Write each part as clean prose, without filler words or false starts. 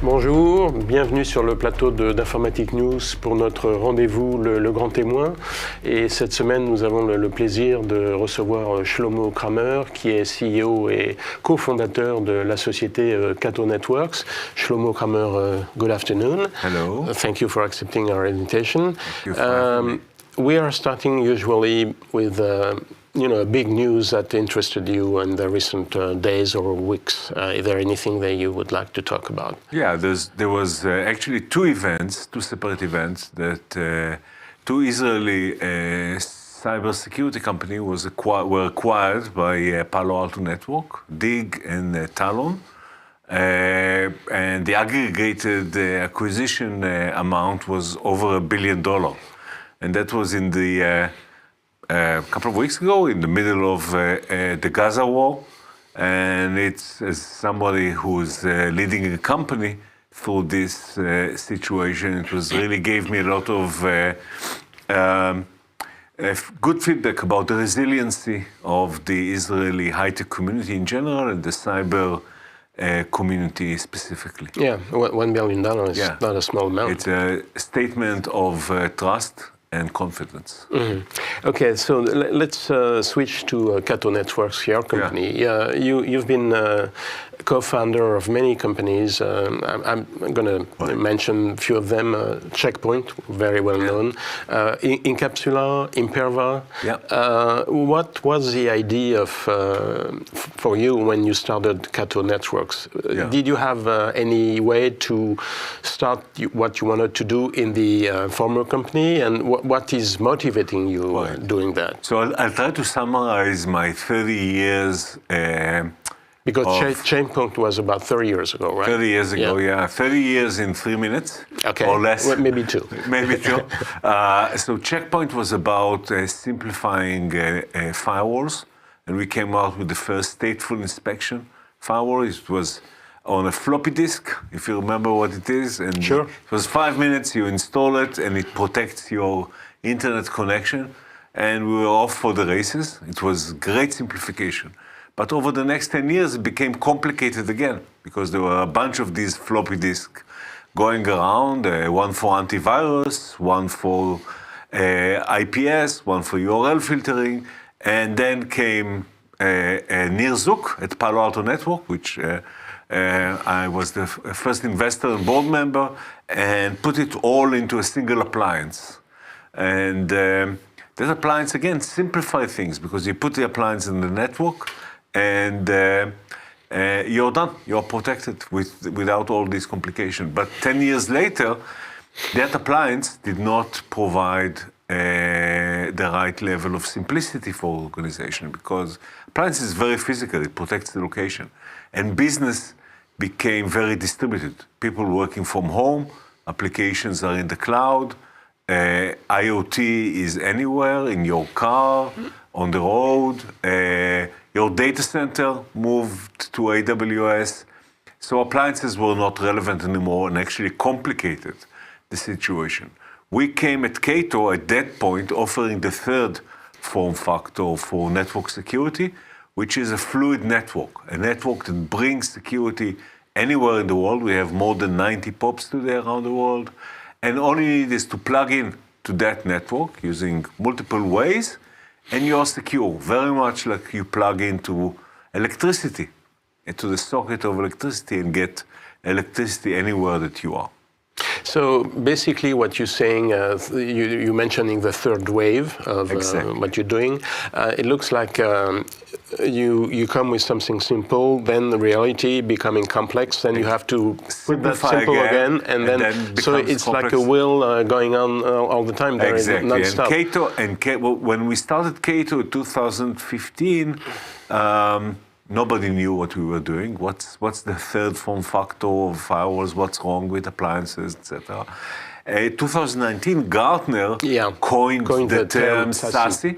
Bonjour, bienvenue sur le plateau d'Informatique News pour notre rendez-vous, le grand témoin. Et cette semaine, nous avons le plaisir de recevoir Shlomo Kramer, qui est CEO et cofondateur de la société Cato Networks. Shlomo Kramer, good afternoon. Hello. Thank you for accepting our invitation. Thank you for having me. We are starting usually with big news that interested you in the recent days or weeks. Is there anything that you would like to talk about? Yeah, there was actually two separate events that two Israeli cybersecurity companies were acquired by Palo Alto Network, Dig and Talon. And the aggregated acquisition amount was over $1 billion. And that was in the a couple of weeks ago, in the middle of the Gaza war. And it's as somebody who's leading a company through this situation, it was really gave me a lot of good feedback about the resiliency of the Israeli high-tech community in general and the cyber community specifically. Yeah, $1 billion is not a small amount. It's a statement of trust and confidence. Mm-hmm. Okay, so let's switch to Cato Networks, your company. Yeah. You've been co-founder of many companies. I'm going to mention a few of them. Checkpoint, very well known. Incapsula, Imperva. Yeah. What was the idea for you when you started Cato Networks? Did you have any way to start what you wanted to do in the former company? And what is motivating you doing that? So I'll try to summarize my 30 years. Because Checkpoint was about 30 years ago, right? 30 years ago, yeah. 30 years in 3 minutes, or less. Well, maybe two. Maybe two. So Checkpoint was about simplifying firewalls, and we came out with the first stateful inspection firewall. It was on a floppy disk, if you remember what it is. And sure. It was 5 minutes, you install it, and it protects your internet connection. And we were off for the races. It was great simplification. But over the next 10 years, it became complicated again, because there were a bunch of these floppy disks going around, one for antivirus, one for IPS, one for URL filtering, and then came Nir Zook at Palo Alto Network, which I was the first investor and board member, and put it all into a single appliance. And that appliance, again, simplified things, because you put the appliance in the network, and you're done. You're protected without all these complications. But 10 years later, that appliance did not provide the right level of simplicity for organization, because appliance is very physical. It protects the location. And business became very distributed. People working from home, applications are in the cloud, IoT is anywhere, in your car, on the road, your data center moved to AWS. So appliances were not relevant anymore and actually complicated the situation. We came at Cato at that point offering the third form factor for network security, which is a fluid network, a network that brings security anywhere in the world. We have more than 90 POPs today around the world. And all you need is to plug in to that network using multiple ways, and you're secure, very much like you plug into electricity, into the socket of electricity, and get electricity anywhere that you are. So basically what you're saying, you're mentioning the third wave of what you're doing. It looks like you come with something simple, then the reality becoming complex, then you have to put that simple again, and then so it's complex. Like a wheel going on all the time. There exactly. Non-stop. And Cato, when we started Cato in 2015, nobody knew what we were doing. What's the third form factor of firewalls? What's wrong with appliances, etc. 2019, Gartner coined the term SASE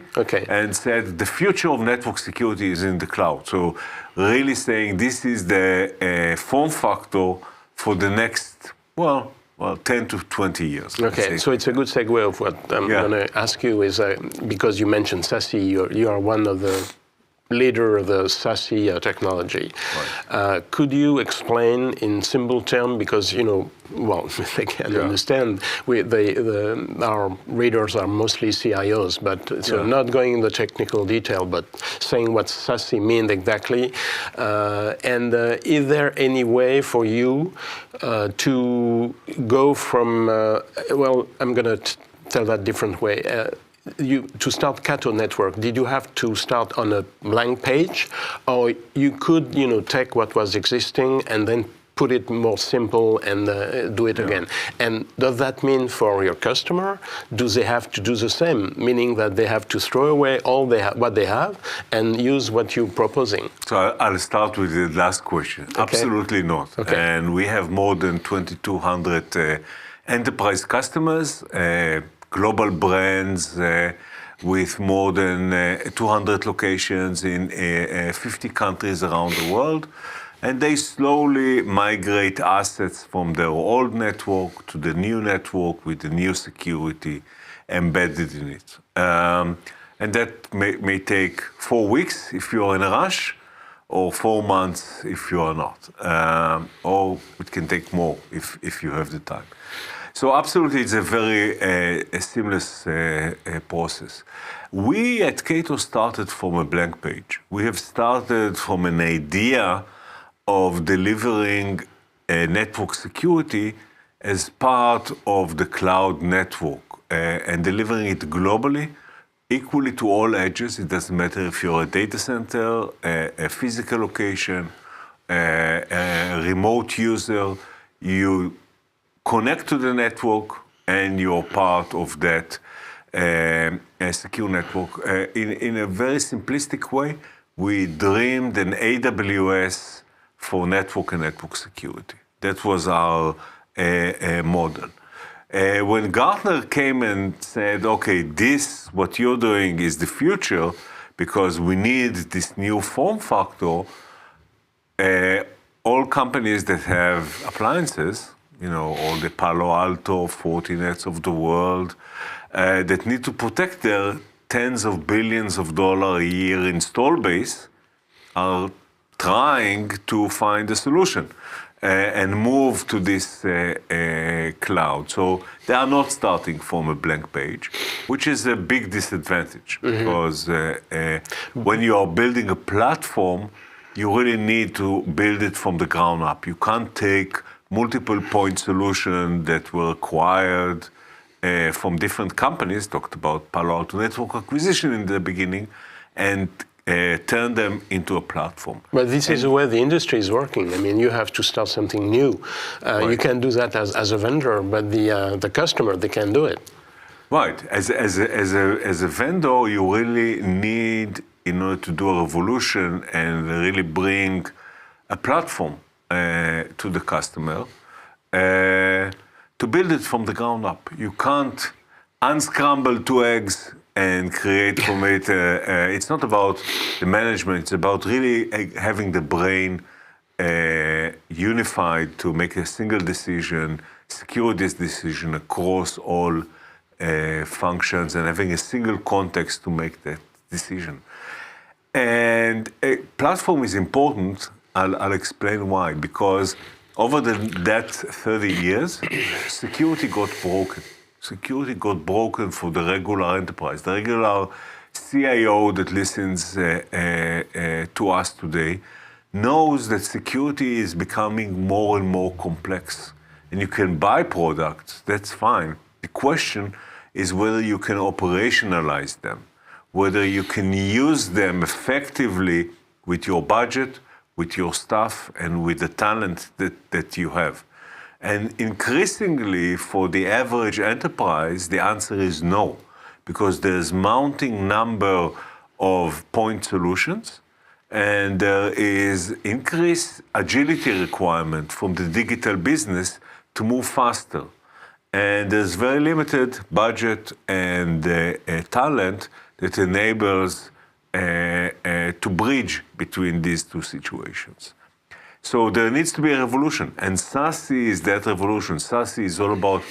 and said the future of network security is in the cloud. So really saying this is the form factor for the next, 10 to 20 years. Okay, so it's a good segue of what I'm going to ask you is, because you mentioned SASE, you are one of the leader of the SASE technology. Right. Could you explain in simple terms, because, well, they can understand, our readers are mostly CIOs, but so not going in the technical detail, but saying what SASE means exactly. And is there any way for you to go from, well, I'm going to tell that different way. To start Cato Network, did you have to start on a blank page, or you could, take what was existing and then put it more simple and do it again? And does that mean for your customer, do they have to do the same, meaning that they have to throw away all what they have and use what you're proposing? So I'll start with the last question. Okay. Absolutely not. Okay. And we have more than 2,200 enterprise customers, global brands with more than 200 locations in 50 countries around the world. And they slowly migrate assets from their old network to the new network with the new security embedded in it. And that may take 4 weeks if you're in a rush, or 4 months if you are not. Or it can take more if you have the time. So absolutely, it's a very seamless process. We at Cato started from a blank page. We have started from an idea of delivering network security as part of the cloud network and delivering it globally, equally to all edges. It doesn't matter if you're a data center, a physical location, a remote user, you connect to the network and you're part of that secure network. In a very simplistic way, we dreamed an AWS for network and network security. That was our model. When Gartner came and said, okay, what you're doing is the future because we need this new form factor, all companies that have appliances, all the Palo Alto, Fortinets of the world, that need to protect their tens of billions of dollars a year install base, are trying to find a solution and move to this cloud. So they are not starting from a blank page, which is a big disadvantage because when you are building a platform, you really need to build it from the ground up. You can't take multiple point solutions that were acquired from different companies, talked about Palo Alto Network acquisition in the beginning, and turn them into a platform. But this is where the industry is working. I mean, you have to start something new. Right. You can do that as a vendor, but the customer, they can do it. Right. As a vendor, you really need, in order to do a revolution and really bring a platform to the customer, to build it from the ground up. You can't unscramble 2 eggs and create from it. It's not about the management, it's about really having the brain unified to make a single decision, secure this decision across all functions, and having a single context to make that decision. And a platform is important. I'll explain why. Because over that 30 years, security got broken. Security got broken for the regular enterprise. The regular CIO that listens to us today knows that security is becoming more and more complex. And you can buy products, that's fine. The question is whether you can operationalize them, whether you can use them effectively with your budget, with your staff, and with the talent that you have. And increasingly, for the average enterprise, the answer is no, because there's mounting number of point solutions, and there is increased agility requirement from the digital business to move faster. And there's very limited budget and talent that enables to bridge between these two situations. So there needs to be a revolution, and SASE is that revolution. SASE is all about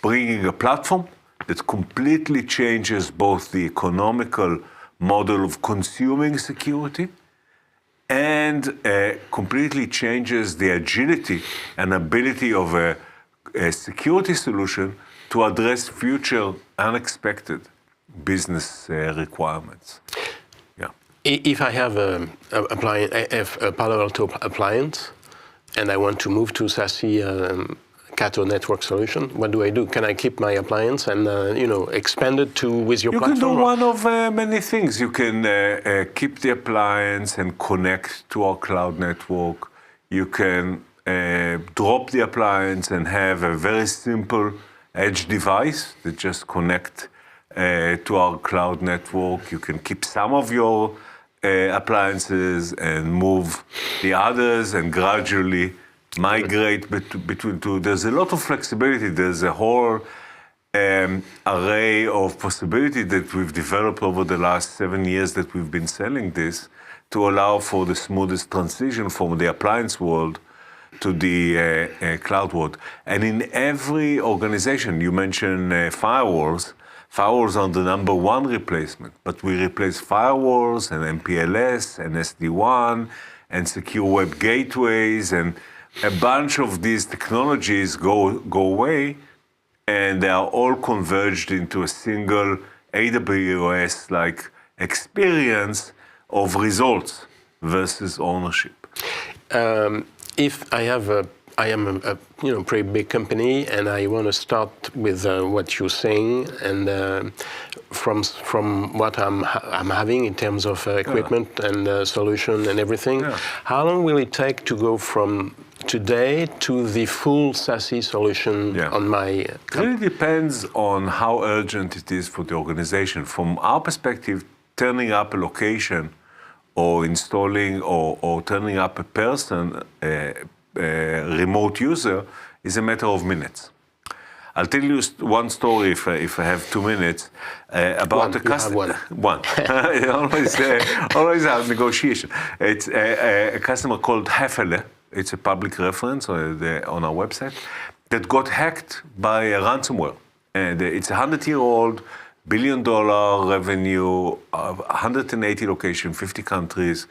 bringing a platform that completely changes both the economical model of consuming security, and completely changes the agility and ability of a security solution to address future unexpected business requirements. Yeah. If I have a Palo Alto appliance and I want to move to SASE Cato Networks solution, what do? Can I keep my appliance and expand it with your platform? You can do one of many things. You can keep the appliance and connect to our cloud network. You can drop the appliance and have a very simple edge device that just connect to our cloud network. You can keep some of your appliances and move the others and gradually migrate between two. There's a lot of flexibility. There's a whole array of possibility that we've developed over the last 7 years that we've been selling this to allow for the smoothest transition from the appliance world to the cloud world. And in every organization, you mentioned firewalls. Firewalls are the number one replacement, but we replace firewalls and MPLS and SD-WAN and secure web gateways, and a bunch of these technologies go away, and they are all converged into a single AWS-like experience of results versus ownership. If I am a pretty big company and I want to start with what you're saying and from what I'm having in terms of equipment and solution and everything, how long will it take to go from today to the full SASE solution on my company? It really depends on how urgent it is for the organization. From our perspective, turning up a location or installing or turning up a person, remote user, is a matter of minutes. I'll tell you one story if I have 2 minutes about a customer. One. Always have negotiation. It's a customer called Hefele. It's a public reference on our website that got hacked by a ransomware. And it's a 100-year-old, billion-dollar revenue, 180 locations, 50 countries.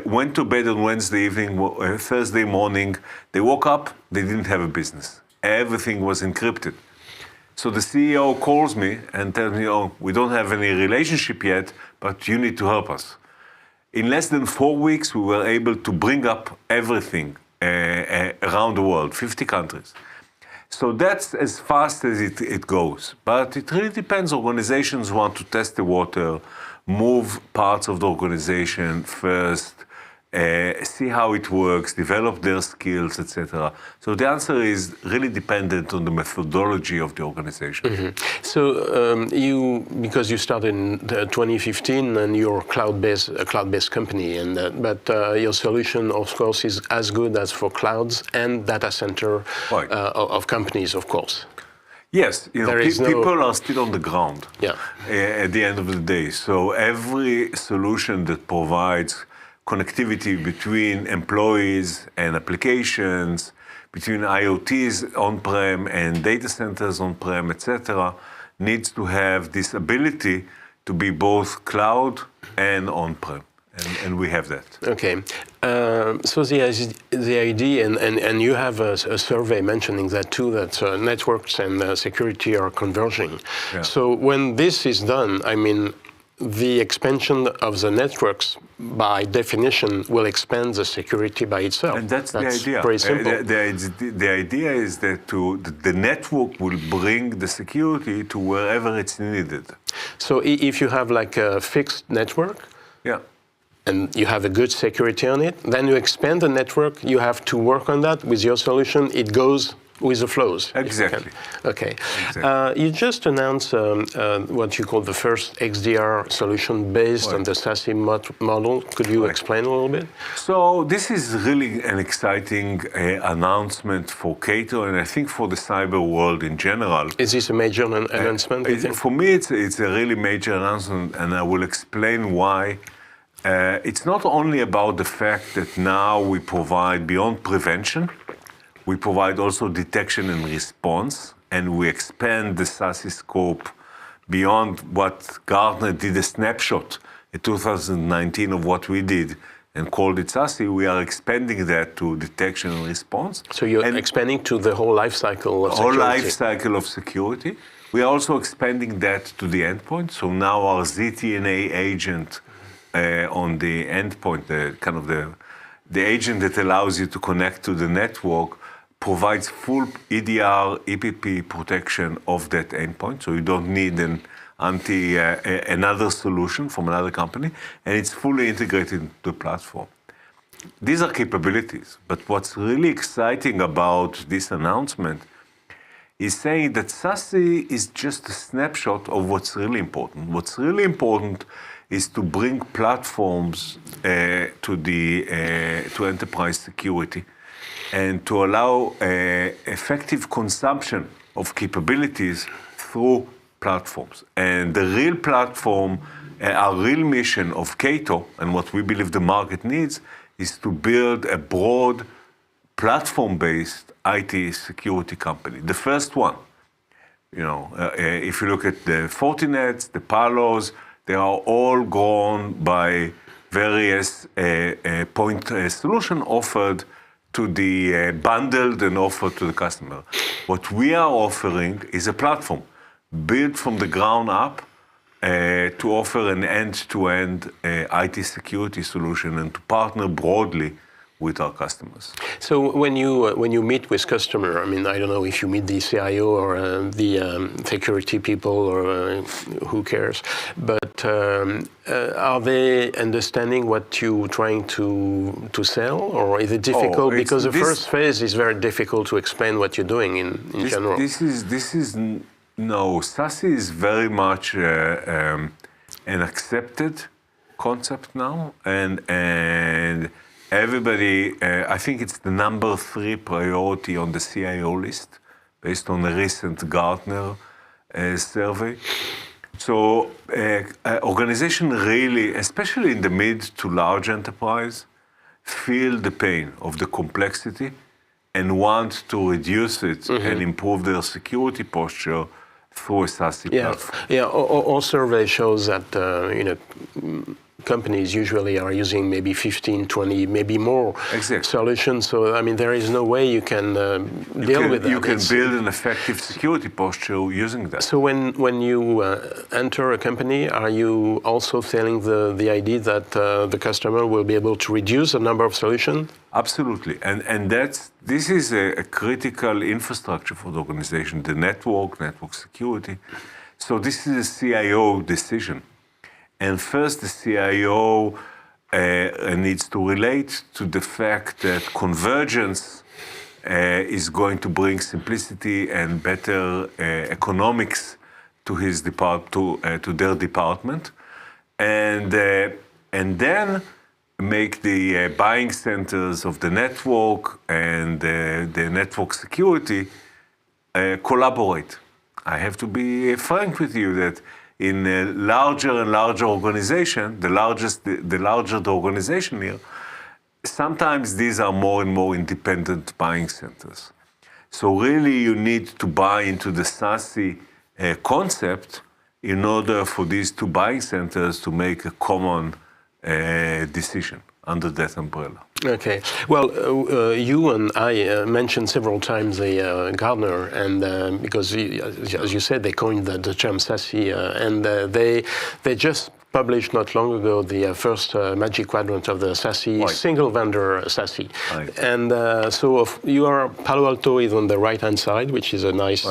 Went to bed on Wednesday evening, Thursday morning. They woke up, they didn't have a business. Everything was encrypted. So the CEO calls me and tells me, we don't have any relationship yet, but you need to help us. In less than 4 weeks, we were able to bring up everything around the world, 50 countries. So that's as fast as it goes. But it really depends. Organizations want to test the water, move parts of the organization first, see how it works, develop their skills, etc. So the answer is really dependent on the methodology of the organization. Mm-hmm. So because you started in 2015 and you're a cloud-based company, but your solution, of course, is as good as for clouds and data center of companies, of course. Yes, people are still on the ground at the end of the day. So every solution that provides connectivity between employees and applications, between IoTs on-prem and data centers on-prem, etc., needs to have this ability to be both cloud and on-prem. And we have that. Okay. So the idea, and you have a survey mentioning that too, that networks and security are converging. Yeah. So when this is done, I mean, the expansion of the networks, by definition, will expand the security by itself. And that's the idea. Pretty simple. The idea is that the network will bring the security to wherever it's needed. So if you have like a fixed network, and you have a good security on it, then you expand the network, you have to work on that. With your solution, it goes with the flows. Exactly. Okay. Exactly. You just announced what you call the first XDR solution based on the SASE model. Could you explain a little bit? So this is really an exciting announcement for Cato, and I think for the cyber world in general. Is this a major announcement? For me, it's a really major announcement, and I will explain why. It's not only about the fact that now we provide beyond prevention, we provide also detection and response, and we expand the SASE scope beyond what Gartner did a snapshot in 2019 of what we did and called it SASE, we are expanding that to detection and response. So you're expanding to the whole life cycle of security. Whole life cycle of security. We are also expanding that to the endpoint. So now our ZTNA agent on the endpoint, the agent that allows you to connect to the network, provides full EDR, EPP protection of that endpoint. So you don't need another solution from another company, and it's fully integrated into the platform. These are capabilities, but what's really exciting about this announcement is saying that SASE is just a snapshot of what's really important. What's really important is to bring platforms to enterprise security and to allow effective consumption of capabilities through platforms. And the real platform, our real mission of Cato, and what we believe the market needs, is to build a broad platform-based IT security company. The first one, if you look at the Fortinets, the Palos, they are all grown by various point solution offered to the bundled and offered to the customer. What we are offering is a platform built from the ground up to offer an end-to-end IT security solution and to partner broadly with our customers. So when you meet with customer, I mean, I don't know if you meet the CIO or the security people or who cares, but are they understanding what you're trying to sell, or is it difficult? Because the first phase is very difficult to explain what you're doing in general. No, SASE is very much an accepted concept now, and everybody, I think it's the number 3 priority on the CIO list, based on a recent Gartner survey. So organization really, especially in the mid to large enterprise, feel the pain of the complexity and want to reduce it and improve their security posture through a SASE platform. Yeah, all survey shows that companies usually are using maybe 15, 20, maybe more solutions. So, I mean, there is no way you can deal with that. You can build an effective security posture using that. So when you enter a company, are you also selling the idea that the customer will be able to reduce the number of solutions? Absolutely. And this is a critical infrastructure for the organization, the network security. So this is a CIO decision. And first, the CIO needs to relate to the fact that convergence is going to bring simplicity and better economics to his to their department, and then make the buying centers of the network and the network security collaborate. I have to be frank with you that in a larger and larger organization, the larger the organization here, sometimes these are more and more independent buying centers. So really you need to buy into the SASE concept in order for these two buying centers to make a common decision under that umbrella. Okay. Well, you and I mentioned several times the Gartner, and because, as you said, they coined the term SASE, and they just published not long ago the first Magic Quadrant of the SASE, single vendor SASE. Right. And so Palo Alto is on the right-hand side, which is a nice,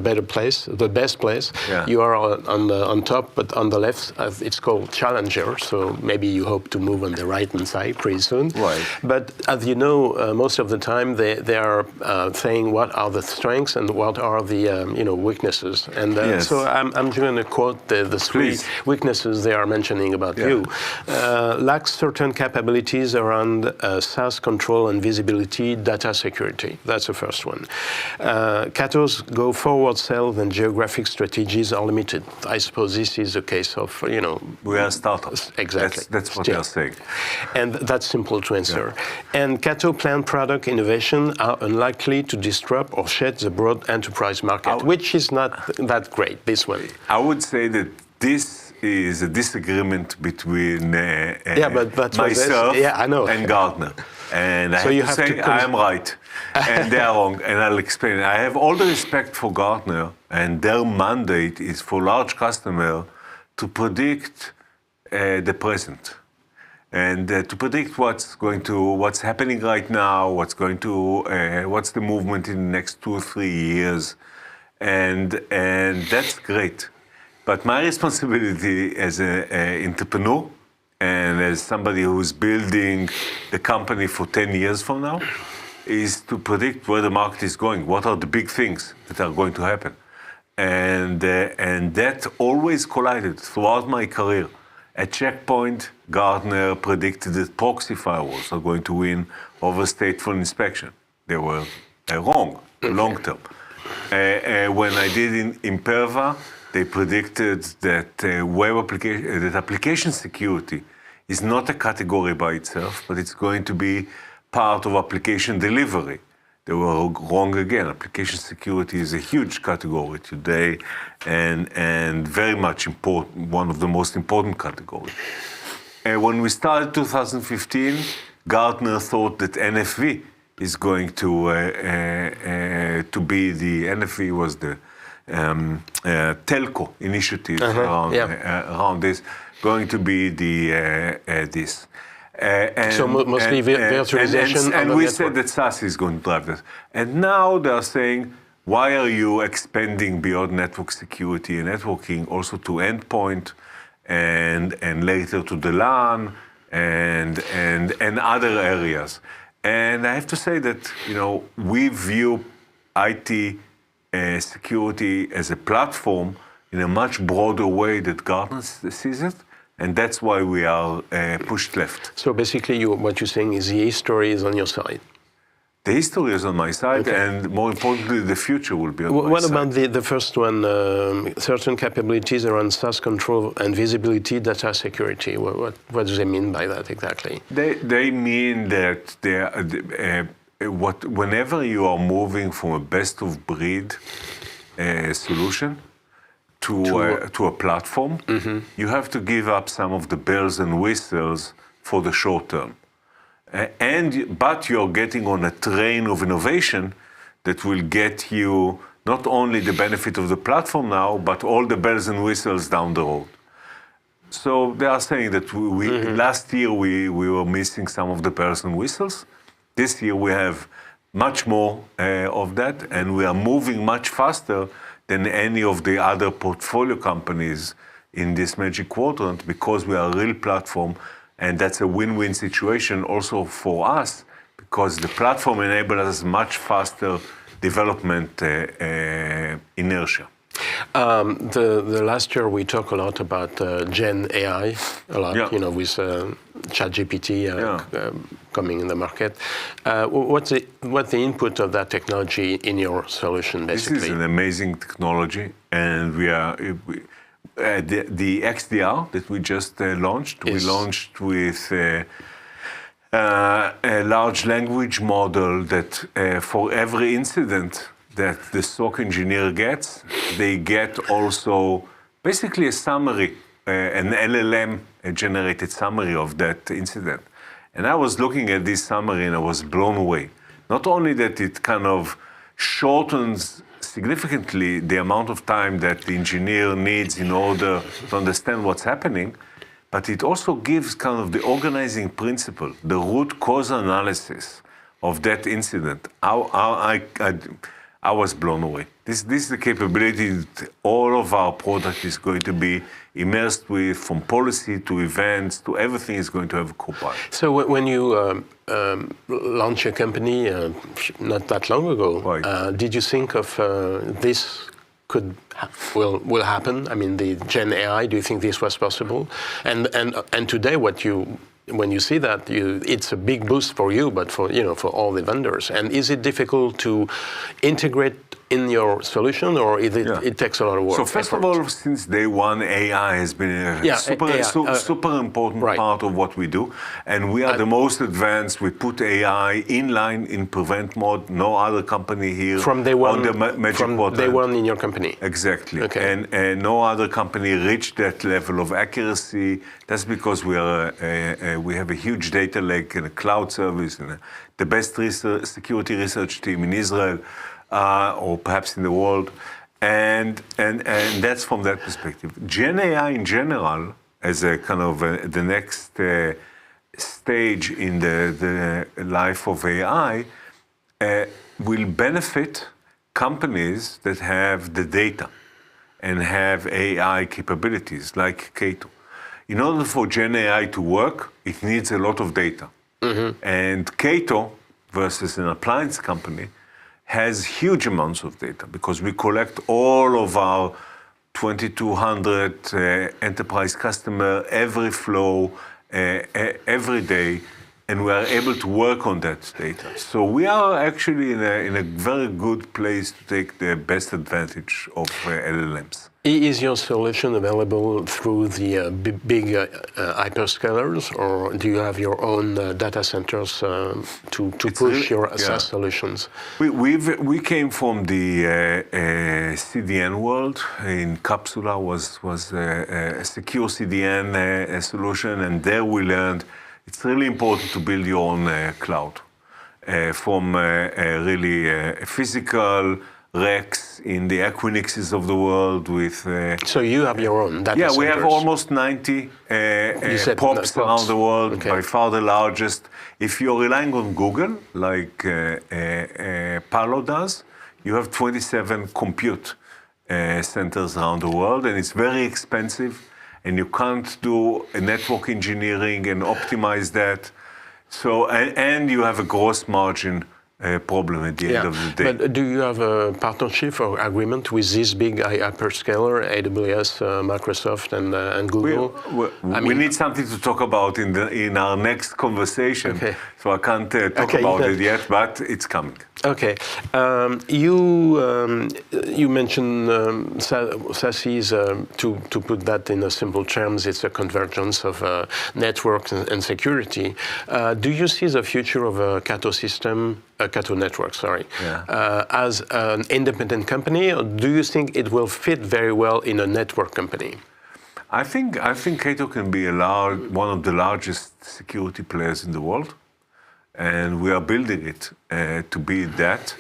better place, the best place. Yeah. You are on top, but on the left, it's called Challenger, so maybe you hope to move on the right-hand side pretty soon. Right. But as you know, most of the time they are saying what are the strengths and what are the weaknesses. And so I'm going to quote the three weaknesses they are mentioning about you, lacks certain capabilities around SASE control and visibility, data security. That's the first one. Cato's go-forward sales and geographic strategies are limited. I suppose this is a case of, We are startups. Exactly. That's what they're saying. And that's simple to answer. Yeah. And Cato planned product innovation are unlikely to disrupt or shed the broad enterprise market, which is not that great, this one. I would say that this is a disagreement between myself and Gartner. And I have to say I am right, and they are wrong, and I'll explain. I have all the respect for Gartner, and their mandate is for large customer to predict the present, and to predict what's happening right now, what's the movement in the next 2 or 3 years, and that's great. But my responsibility as an entrepreneur and as somebody who's building the company for 10 years from now is to predict where the market is going. What are the big things that are going to happen? And that always collided throughout my career. At Checkpoint, Gartner predicted that proxy firewalls are going to win over stateful inspection. They were wrong, long term. When I did in Imperva, they predicted that application security is not a category by itself, but it's going to be part of application delivery. They were wrong again. Application security is a huge category today, and very much important, one of the most important categories. When we started 2015, Gartner thought that NFV is going to be NFV was the telco initiative around this, going to be this. So mostly virtualization. And we said that SASE is going to drive this. And now they are saying, why are you expanding beyond network security and networking also to endpoint and later to the LAN and other areas? And I have to say that we view IT security as a platform in a much broader way that Gartner sees it, and that's why we are pushed left. So basically, what you're saying is the history is on your side. The history is on my side, and more importantly, the future will be on my side. What about the first one, certain capabilities around SASE control and visibility, data security? What do they mean by that exactly? They mean that whenever you are moving from a best-of-breed solution to a platform, you have to give up some of the bells and whistles for the short term. But you're getting on a train of innovation that will get you not only the benefit of the platform now, but all the bells and whistles down the road. So they are saying that last year we were missing some of the bells and whistles. This year we have much more of that, and we are moving much faster than any of the other portfolio companies in this Magic Quadrant because we are a real platform. And that's a win-win situation also for us because the platform enables us much faster development inertia. The last year we talked a lot about Gen AI, with ChatGPT coming in the market. What's the input of that technology in your solution, basically? This is an amazing technology, and the XDR that we just launched, we launched with a large language model that for every incident that the SOC engineer gets, they get also basically a summary, an LLM generated summary of that incident. And I was looking at this summary and I was blown away. Not only that it kind of shortens significantly the amount of time that the engineer needs in order to understand what's happening, but it also gives kind of the organizing principle, the root cause analysis of that incident. I was blown away. This is the capability that all of our product is going to be immersed with, from policy to events to everything is going to have a copilot. So when you launched your company not that long ago, did you think of this will happen? I mean, the Gen AI. Do you think this was possible? And today, when you see that, it's a big boost for you, but for all the vendors. And is it difficult to integrate in your solution, or it takes a lot of work? So first of all, since day one, AI has been a super important part of what we do, and we are the most advanced. We put AI inline in prevent mode. No other company here from day one, on the Magic Quadrant. Day one in your company. Exactly, okay. and no other company reached that level of accuracy. That's because we have a huge data lake and a cloud service and the best security research team in Israel. Or perhaps in the world, and that's from that perspective. Gen AI in general, as a kind of the next stage in the life of AI, will benefit companies that have the data and have AI capabilities, like Cato. In order for Gen AI to work, it needs a lot of data. Mm-hmm. And Cato, versus an appliance company, has huge amounts of data because we collect all of our 2,200 enterprise customer, every flow, every day, and we are able to work on that data. So we are actually in a very good place to take the best advantage of LLMs. Is your solution available through the big hyperscalers, or do you have your own data centers to push your SaaS solutions? We came from the CDN world. In Capsula was a secure CDN solution, and there we learned it's really important to build your own cloud from really physical racks in the Equinixes of the world with... So you have your own data centers? Yeah, we have almost 90 POPs around the world, okay. By far the largest. If you're relying on Google, like Palo does, you have 27 compute centers around the world, and it's very expensive, and you can't do a network engineering and optimize that. So, and you have a gross margin problem at the end of the day. But do you have a partnership or agreement with this big hyperscaler, AWS, Microsoft, and Google? We need something to talk about in our next conversation. Okay. So I can't talk about it yet, but it's coming. Okay. You mentioned SASE, to put that in simple terms, it's a convergence of networks and security. Do you see the future of a Cato system, Cato Networks, as an independent company, or do you think it will fit very well in a network company? I think Cato can be one of the largest security players in the world, and we are building it to be that.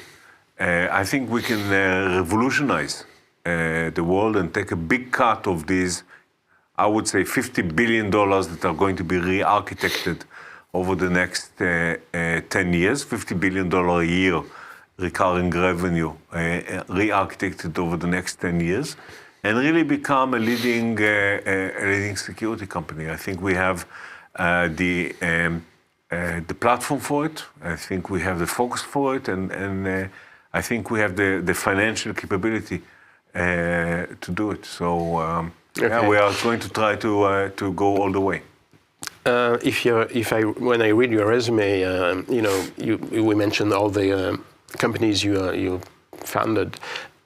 I think we can revolutionize the world and take a big cut of these, I would say, $50 billion that are going to be re-architected over the next 10 years, $50 billion a year recurring revenue re-architected over the next 10 years, and really become a leading security company. I think we have the platform for it. I think we have the focus for it, and I think we have the financial capability to do it. So we are going to try to go all the way. When I read your resume, we mentioned all the companies you founded,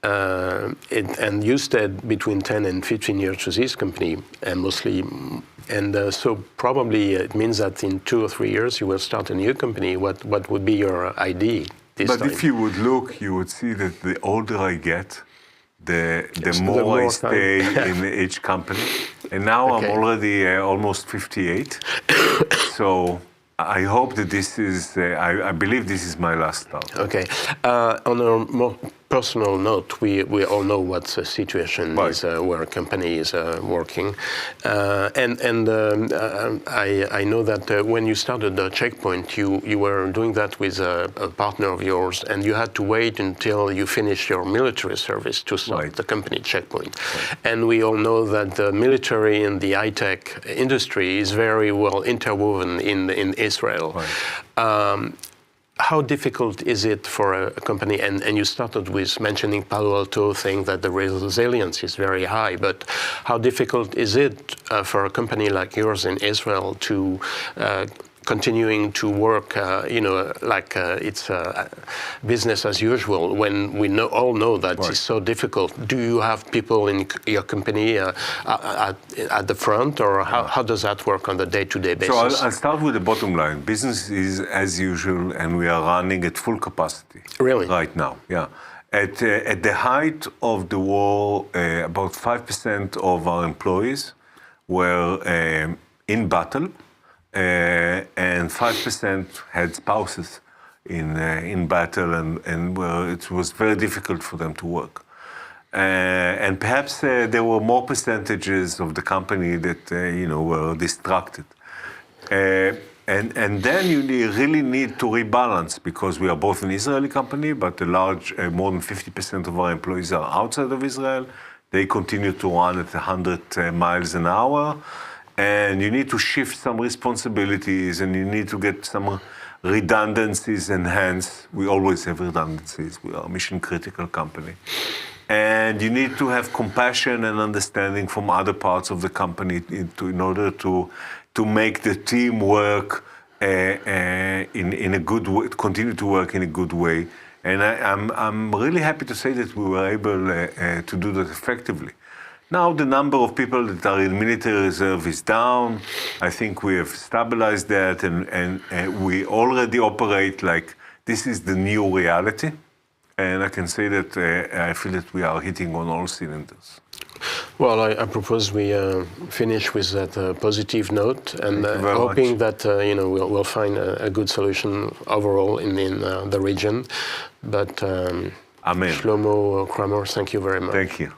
and you stayed between 10 and 15 years with this company, and mostly. And so probably it means that in 2 or 3 years you will start a new company. What would be your idea this time? But if you would look, you would see that the older I get, the more I stay in each company. And now I'm already almost 58. So I hope that this is, I believe this is my last start. Okay. On a more personal note, we all know what the situation is where a company is working. I know that when you started the Checkpoint, you were doing that with a partner of yours, and you had to wait until you finished your military service to start the company Checkpoint. And we all know that the military and the high-tech industry is very well interwoven in Israel. how difficult is it for a company, and you started with mentioning Palo Alto, saying that the resilience is very high, but how difficult is it for a company like yours in Israel to continuing to work, like it's business as usual, when we all know that it's so difficult? Do you have people in your company at the front, or how does that work on the day-to-day basis? So I'll start with the bottom line. Business is as usual, and we are running at full capacity. Really? Right now, yeah. At the height of the war, about 5% of our employees were in battle. And 5% had spouses in battle, and where it was very difficult for them to work. And perhaps there were more percentages of the company that were distracted. And then you really need to rebalance, because we are both an Israeli company, but a large, more than 50% of our employees are outside of Israel. They continue to run at 100 miles an hour. And you need to shift some responsibilities, and you need to get some redundancies enhanced. We always have redundancies. We are a mission-critical company. And you need to have compassion and understanding from other parts of the company in order to make the team work in a good way, continue to work in a good way. And I'm really happy to say that we were able to do that effectively. Now the number of people that are in military reserve is down. I think we have stabilized that, and we already operate like this is the new reality. And I can say that I feel that we are hitting on all cylinders. Well, I propose we finish with that positive note, and hoping that we'll find a good solution overall in the region. But Amen. Shlomo Kramer, thank you very much. Thank you.